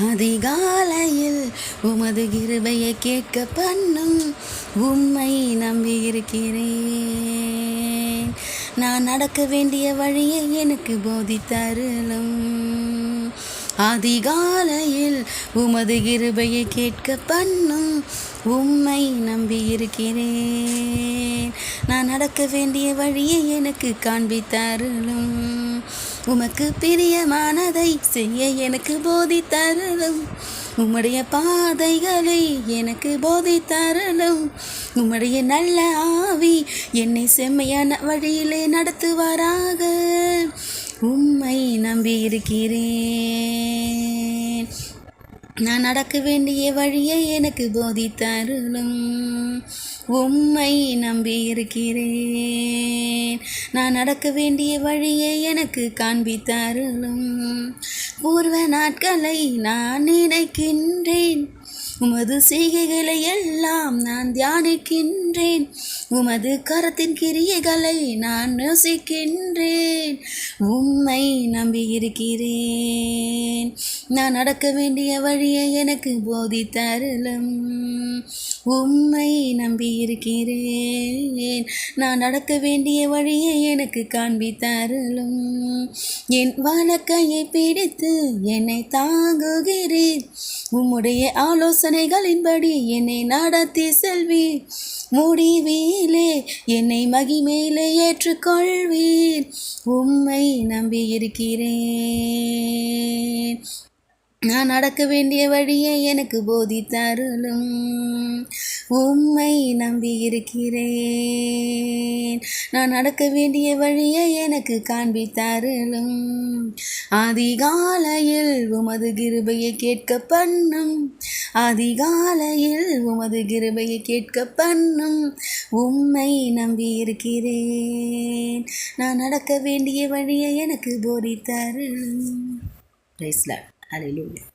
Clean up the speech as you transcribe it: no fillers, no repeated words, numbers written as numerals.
அதிகாலையில் உமது கிருபையை கேட்க பண்ணும் உம்மை நம்பியிருக்கிறேன். நான் நடக்க வேண்டிய வழியை எனக்கு போதித்தருளும். அதிகாலையில் உமது கிருபையை கேட்க பண்ணும் உம்மை நம்பியிருக்கிறேன். நான் நடக்க வேண்டிய வழியை எனக்கு காண்பித்தருளும். உமக்கு பிரியமானதை செய்ய எனக்கு போதித்தருளும். உம்முடைய பாதைகளை எனக்கு போதித்தருளும். உம்முடைய நல்ல ஆவி என்னை செம்மையான வழியிலே நடத்துவாராக. உம்மை நம்பியிருக்கிறேன். நான் நடக்க வேண்டிய வழியை எனக்கு போதித்தருளும். உம்மை நம்பியிருக்கிறேன். நான் நடக்க வேண்டிய வழியை எனக்கு காண்பித்தருளும். பூர்வ நாட்களை நான் நினைக்கின்றேன். உமது செய்கைகளை எல்லாம் நான் தியானிக்கின்றேன். உமது கரத்தின் கிரியைகளை நான் யோசிக்கின்றேன். உம்மை நம்பியிருக்கிறேன். நான் நடக்க வேண்டிய வழியை எனக்கு போதித்தருளும். உம்மை நம்பியிருக்கிறேன். நான் நடக்க வேண்டிய வழியை எனக்கு காண்பித்தருளும். என் வழக்கையை பிடித்து என்னை தாங்குகிறீர். உம்முடைய ஆலோசனைகளின்படி என்னை நடத்தி செல்வீர். முடிவிலே என்னை மகிமையிலே ஏற்றுக்கொள்வீர். உம்மை நம்பியிருக்கிறேன். நான் நடக்க வேண்டிய வழியை எனக்கு போதித்தருளும். உம்மை நம்பியிருக்கிறேன். நான் நடக்க வேண்டிய வழியை எனக்கு காண்பித்தருளும். அதிகாலையில் உமது கிருபையை கேட்க பண்ணும். அதிகாலையில் உமது கிருபையை கேட்க பண்ணும் உம்மை நம்பியிருக்கிறேன். நான் நடக்க வேண்டிய வழியை எனக்கு போதித்தருளும். Praise the Lord. ஹல்லேலூயா.